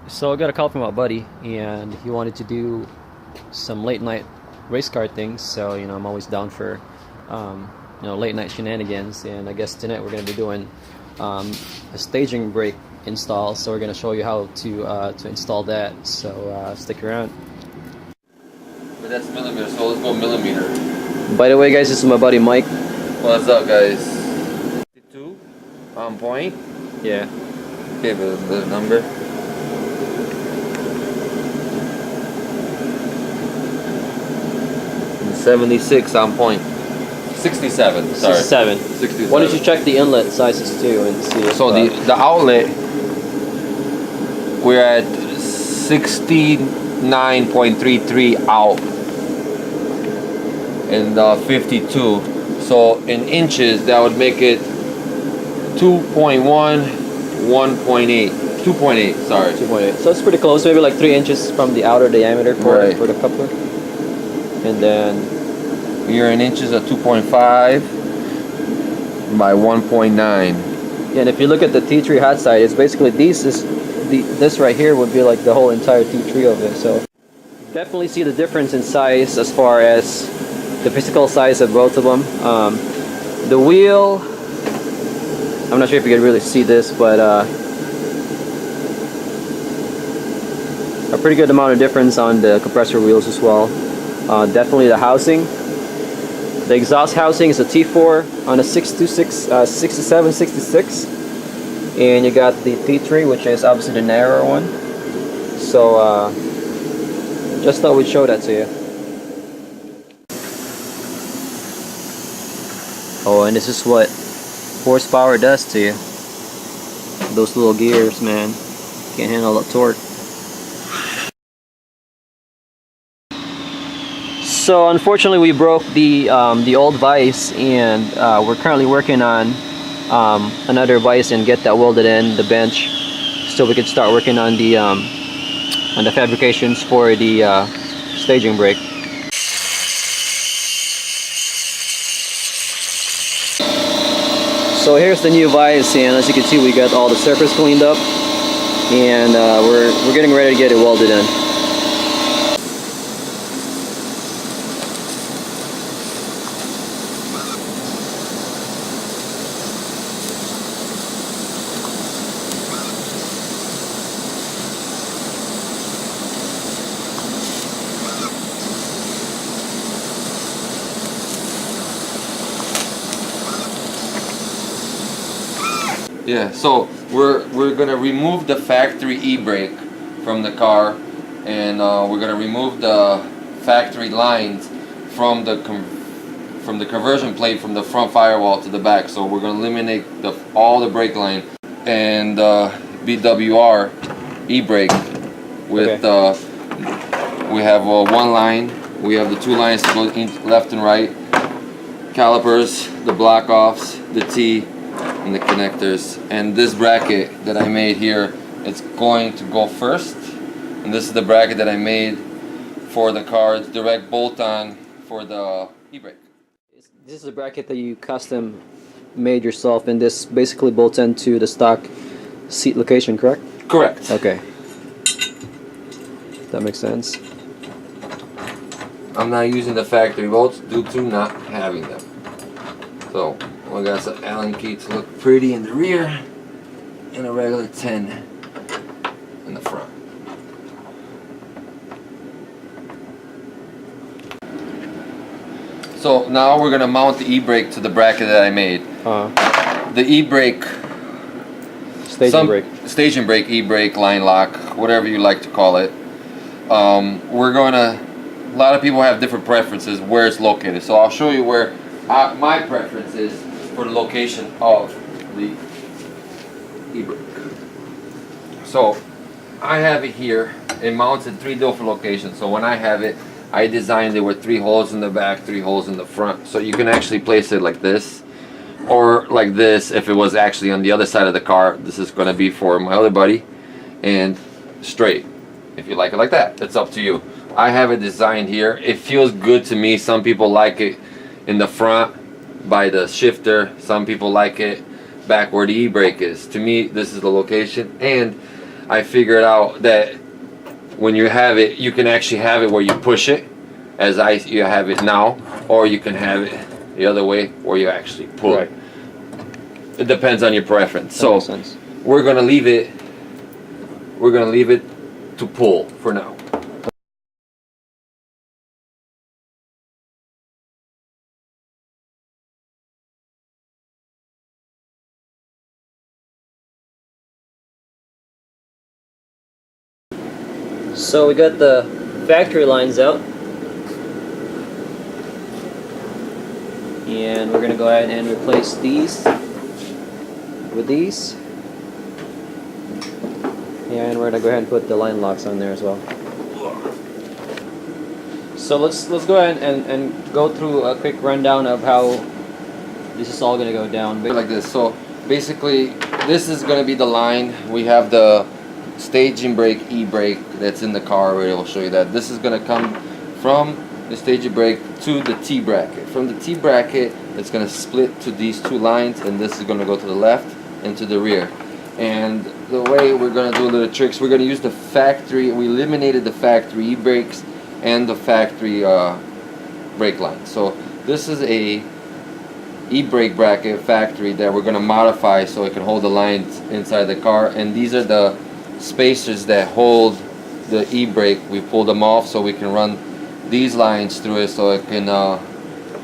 So I got a call from my buddy, and he wanted to do some late night race car things. So I'm always down for late night shenanigans. And I guess tonight we're gonna be doing a staging brake install. So we're gonna show you how to install that. So stick around. But that's millimeter, so let's go millimeter. By the way, guys, this is my buddy Mike. What's up, guys? 52 on point. Yeah. Okay, but the number. 76 on point. 67. Sorry. 67. 67. Why don't you check the inlet sizes too and see if, So the outlet, we're at 69.33 out and 52. So in inches, that would make it 2.1, 1.8, 2.8. Sorry. 2.8. So it's pretty close. Maybe like 3 inches from the outer diameter for the coupler. And then you're in inches at 2.5 by 1.9. Yeah, and if you look at the T3 hot side, it's basically this right here would be like the whole entire T3 of it. So definitely see the difference in size as far as the physical size of both of them. The wheel, I'm not sure if you can really see this, but a pretty good amount of difference on the compressor wheels as well. Definitely the housing. The exhaust housing is a T4 on a 626, 67, 66. And you got the T3, which is obviously the narrower one. So just thought we'd show that to you. Oh, and this is what horsepower does to you. Those little gears, man. Can't handle the torque. So unfortunately we broke the old vise, and we're currently working on another vise and get that welded in the bench so we can start working on the fabrications for the staging brake. So here's the new vise, and as you can see we got all the surface cleaned up, and we're getting ready to get it welded in. Yeah, so we're gonna remove the factory e-brake from the car, and we're gonna remove the factory lines from the conversion plate from the front firewall to the back. So we're gonna eliminate all the brake line and BWR e-brake with we have one line. We have the 2 lines to go in left and right. Calipers, the block offs, the T, and the connectors. And this bracket that I made here, it's going to go first. And this is the bracket that I made for the car. It's direct bolt-on for the e-brake. This is a bracket that you custom made yourself, and this basically bolts into the stock seat location, correct? Correct. Okay. That makes sense. I'm not using the factory bolts due to not having them. So we got some Allen key to look pretty in the rear, and a regular 10 in the front. So now we're gonna mount the e-brake to the bracket that I made. The e-brake, staging brake, e-brake, line lock, whatever you like to call it. We're gonna. A lot of people have different preferences where it's located. So I'll show you where my preference is for the location of the e-brake. So I have it here. It mounts in 3 different locations. So when I have it, I designed it with 3 holes in the back, 3 holes in the front. So you can actually place it like this, or like this if it was actually on the other side of the car. This is going to be for my other buddy, and straight. If you like it like that, it's up to you. I have it designed here. It feels good to me. Some people like it in the front by the shifter. Some people like it back where the e-brake is. To me, this is the location, and I figured out that when you have it, you can actually have it where you push it, as you have it now, or you can have it the other way where you actually pull. Right. It depends on your preference. That So makes sense. we're gonna leave it. We're gonna leave it to pull for now. So we got the factory lines out, and we're gonna go ahead and replace these with these, and we're gonna go ahead and put the line locks on there as well. So let's go ahead and go through a quick rundown of how this is all gonna go down. Like this. So basically, this is gonna be the line. We have the staging brake, e-brake that's in the car. Where I'll show you that. This is gonna come from the staging brake to the T bracket. From the T bracket, it's gonna split to these two lines, and this is gonna go to the left and to the rear. And the way we're gonna do little tricks, we're gonna use the factory. We eliminated the factory e-brakes and the factory brake line. So this is a e-brake bracket factory that we're going to modify so it can hold the lines inside the car, and these are the spacers that hold the e-brake. We pulled them off so we can run these lines through it so it can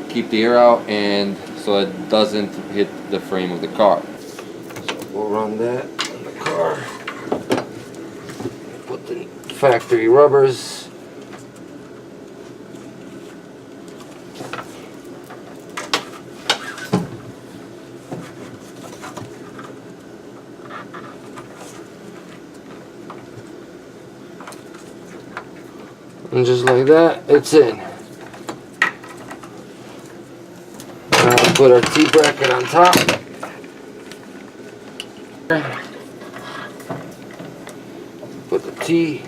keep the air out and so it doesn't hit the frame of the car. So we'll run that in the car. Put the factory rubbers. And just like that, it's in. Now we'll put our T bracket on top. Put the T.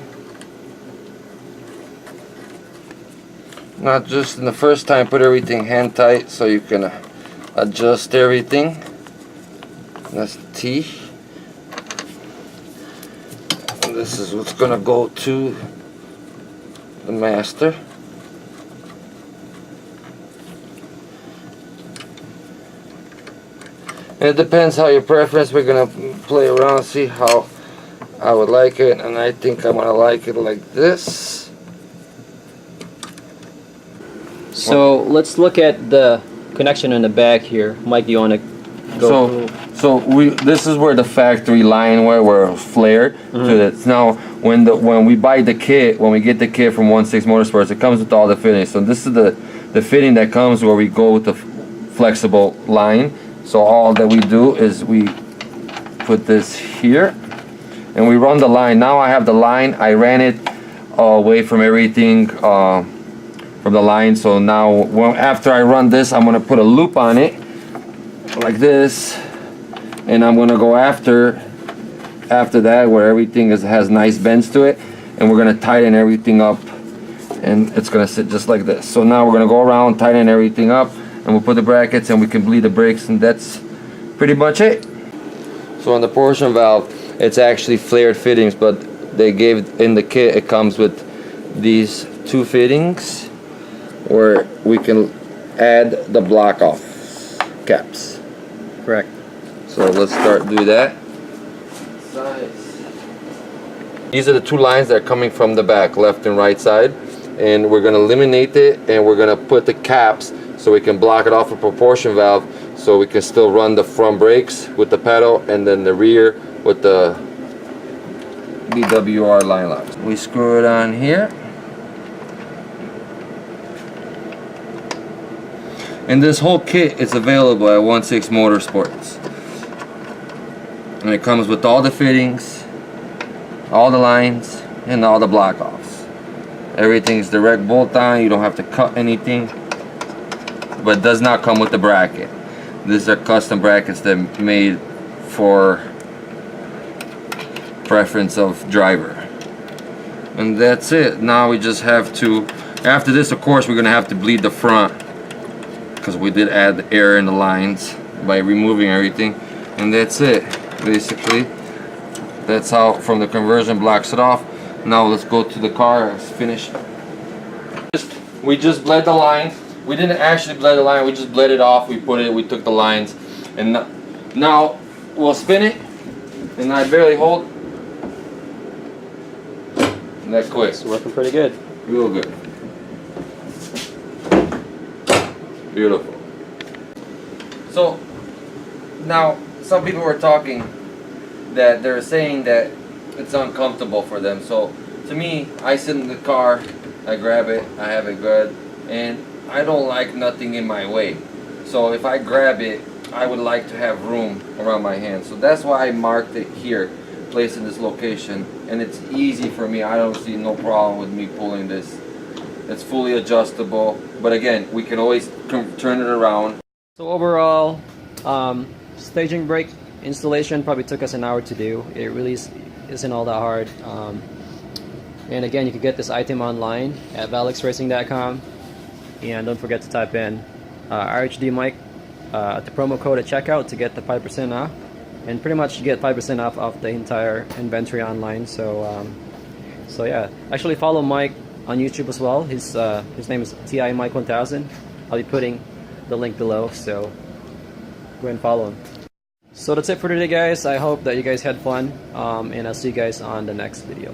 Not just in the first time, put everything hand tight so you can adjust everything. That's the T. And this is what's gonna go to the master. And it depends how your preference. We're gonna play around, see how I would like it, and I think I'm gonna like it like this. So let's look at the connection in the back here. Mike, do you want to go? So this is where the factory line were flared. So that's now when we buy the kit, when we get the kit from 16 Motorsports, it comes with all the fittings. So this is the fitting that comes where we go with the flexible line. So all that we do is we put this here and we run the line. Now I have the line. I ran it away from everything from the line. So now after I run this, I'm gonna put a loop on it like this, and I'm gonna go after that where everything has nice bends to it, and we're gonna tighten everything up, and it's gonna sit just like this. So now we're gonna go around, tighten everything up, and we'll put the brackets and we can bleed the brakes, and that's pretty much it. So on the portion valve, it's actually flared fittings, but they gave in the kit, it comes with these two fittings where we can add the block off caps. Correct. So let's do that. These are the two lines that are coming from the back, left and right side, and we're going to eliminate it, and we're going to put the caps so we can block it off a proportion valve, so we can still run the front brakes with the pedal and then the rear with the BWR line locks. We screw it on here, and this whole kit is available at 16 Motorsports, and it comes with all the fittings, all the lines, and all the block offs. Everything's direct bolt on. You don't have to cut anything, but it does not come with the bracket. These are custom brackets that are made for preference of driver. And that's it. Now we just have to, after this, of course, we're gonna have to bleed the front, because we did add air in the lines by removing everything. And that's it, basically. That's how from the conversion blocks it off. Now let's go to the car. Let's finish. We just bled the line. We didn't actually bled the line. We just bled it off. We took the lines, and now we'll spin it. And I barely hold. And that quick. It's working pretty good. Real good. Beautiful. So now some people were talking that they're saying that it's uncomfortable for them. So to me, I sit in the car, I grab it, I have it good, and I don't like nothing in my way. So if I grab it, I would like to have room around my hand. So that's why I marked it here, placed in this location, and it's easy for me. I don't see no problem with me pulling this. It's fully adjustable, but again, we can always turn it around. So overall, staging brake installation probably took us an hour to do. It really isn't all that hard. And again, you can get this item online at valixracing.com, and don't forget to type in RHD Mike at the promo code at checkout to get the 5% off, and pretty much you get 5% off of the entire inventory online. So so yeah, actually follow Mike on YouTube as well. His name is TI Mike 1000. I'll be putting the link below, so go ahead and follow him. So that's it for today, guys. I hope that you guys had fun, and I'll see you guys on the next video.